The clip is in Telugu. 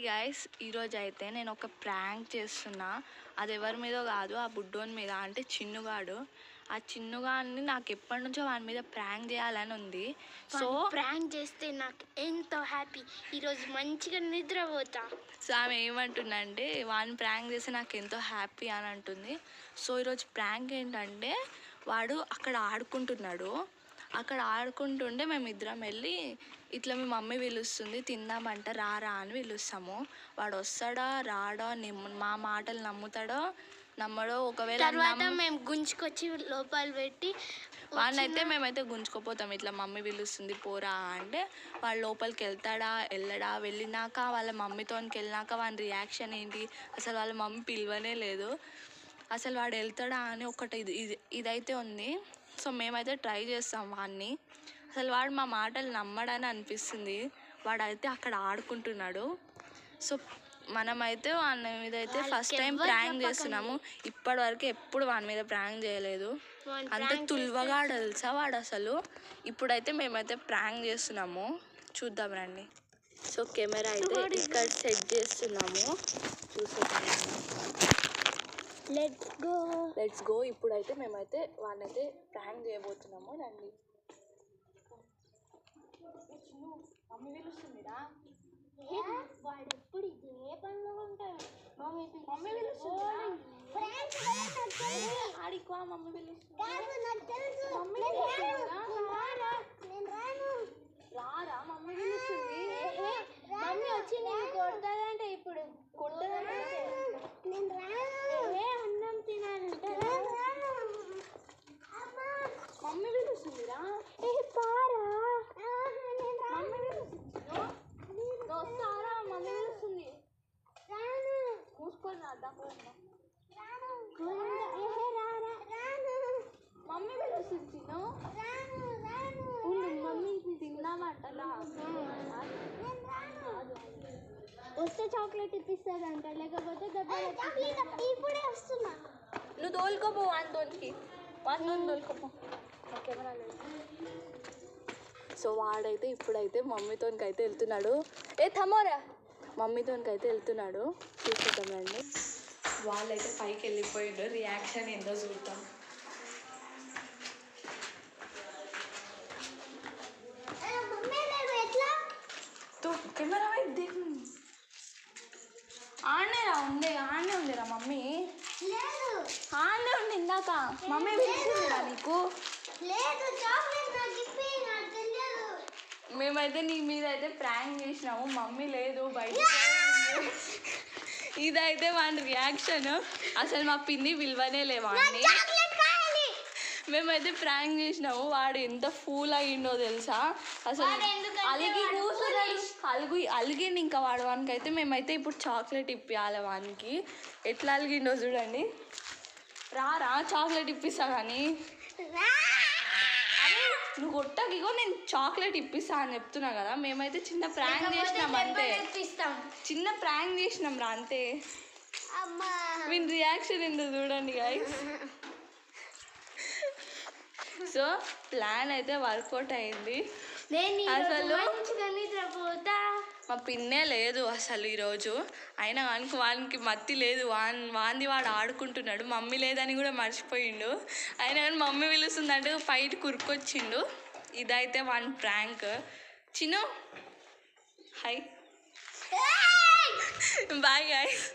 గైస్, ఈరోజు అయితే నేను ఒక ప్రాంక్ చేస్తున్నా. అది ఎవరి మీదో కాదు, ఆ బుడ్డోని మీద. అంటే చిన్నుగాడు. ఆ చిన్నుగాడిని నాకు ఎప్పటి నుంచో వాని మీద ప్రాంక్ చేయాలని ఉంది. సో ప్రాంక్ చేస్తే నాకు ఎంతో హ్యాపీ, ఈరోజు మంచిగా నిద్రపోతా. సో ఆమె ఏమంటుందంటే వాడిని ప్రాంక్ చేస్తే నాకు ఎంతో హ్యాపీ అని అంటుంది. సో ఈరోజు ప్రాంక్ ఏంటంటే వాడు అక్కడ ఆడుకుంటున్నాడు. అక్కడ ఆడుకుంటుండే మేమిద్దరం వెళ్ళి ఇట్లా మీ మమ్మీ పిలుస్తుంది తిందామంట రారా అని పిలుస్తాము. వాడు వస్తాడా రాడా, మా మాటలు నమ్ముతాడో నమ్మడో. ఒకవేళ తర్వాత మేము గుంజుకొచ్చి లోపల పెట్టి వాళ్ళైతే మేమైతే గుంజుకోపోతాం. ఇట్లా మమ్మీ పిలుస్తుంది పోరా అంటే వాడు లోపలికి వెళ్తాడా వెళ్ళడా, వెళ్ళినాక వాళ్ళ మమ్మీతోనికి వెళ్ళినాక వాని రియాక్షన్ ఏంటి, అసలు వాళ్ళ మమ్మీ పిలవనే లేదు. అసలు వాడు వెళ్తాడా అని ఒకటి ఇదైతే ఉంది. సో మేమైతే ట్రై చేస్తాం వాడిని. అసలు వాడు మా మాటలు నమ్మడని అనిపిస్తుంది. వాడైతే అక్కడ ఆడుకుంటున్నాడు. సో మనమైతే వాని మీద అయితే ఫస్ట్ టైం ప్రాంక్ చేస్తున్నాము. ఇప్పటివరకు ఎప్పుడు వాని మీద ప్రాంక్ చేయలేదు. అంత తుల్వగాడు తెలుసా వాడు అసలు. ఇప్పుడైతే మేమైతే ప్రాంక్ చేస్తున్నాము, చూద్దాం రండి. సో కెమెరా అయితే ఇక్కడ సెట్ చేస్తున్నాము, చూసేద్దాం. Let's go. ఇప్పుడైతే మేమైతే వాడినైతే ప్రాంక్ చేయబోతున్నాము, రండి. మమ్మీ పిలుస్తుందిరా. వాడు ఎప్పుడు ఇదే పనిలో ఉంటాడు. మమ్మీ పిలుస్తుంది, ఆడికో. మమ్మీ పిలుస్తుంది, రారా. మమ్మీ పిలుస్తుంది. మమ్మీ వచ్చి నేను కొడతాదంటే ఇప్పుడు కొట్టదంటే అన్నం తినాలంటే మమ్మీ పిలుస్తుందిరా. పారా మమ్మీ పిలుస్తుంది, వస్తారా. మమ్మీ పిలుస్తుంది, మూసుకొని రాద్దాం. మమ్మీ పిలుస్తుంది చిన్ను. మమ్మీ తిందామంట. వస్తే చాక్లెట్ ఇప్పిస్తుందంట, లేకపోతే ఇప్పుడే వస్తున్నా. నువ్వు తోలుకోపో వానితోనికి, తోలుకోపో. కెమెరా లేదు. సో వాడైతే ఇప్పుడైతే మమ్మీతోనికి అయితే వెళ్తున్నాడు. తమ్మోరా, మమ్మీతోనికి అయితే వెళ్తున్నాడు, చూసుకుంటామండి. వాళ్ళైతే పైకి వెళ్ళిపోయిండు. రియాక్షన్ ఏందో చూద్దాం. కెమెరా ఆడనే ఉందిరా మమ్మీ. ఆడనే ఉంది ఇందాక. మమ్మీ పిలిచిందిరా నీకు. మేమైతే నీ మీద అయితే ప్రాంక్ చేసినాము, మమ్మీ లేదు బయట. ఇదైతే వాడి రియాక్షన్. అసలు మా పిన్ని విలువనే లేవాడిని. మేమైతే ప్రాంక్ చేసినాము. వాడు ఎంత ఫూల్ అయ్యిండో తెలుసా. అసలు అలిగి కూర్చున్నాడు. అలిగిండి ఇంకా వాడు. వానికి అయితే మేమైతే ఇప్పుడు చాక్లెట్ ఇప్పించాలి వానికి. ఎట్లా అలిగిండో చూడండి. రారా చాక్లెట్ ఇప్పిస్తా. కానీ నువ్వు కొట్టకిగో నేను చాక్లెట్ ఇప్పిస్తా అని చెప్తున్నా కదా. మేమైతే చిన్న ప్రాంక్ చేసినాం అంతే. చిన్న ప్రాంక్ చేసినాం రా అంతే. వీని రియాక్షన్ ఏందో చూడండి గైస్. సో ప్లాన్ అయితే వర్కౌట్ అయింది. అసలు మా పిన్నే లేదు అసలు ఈరోజు. అయినా వానికి మత్తి లేదు. వాంది వాడు ఆడుకుంటున్నాడు. మమ్మీ లేదని కూడా మర్చిపోయిండు. అయినా కానీ మమ్మీ పిలుస్తుందంటే ఫైట్ కురుకొచ్చిండు. ఇదైతే వాని prank. Chinnu hi, bye guys.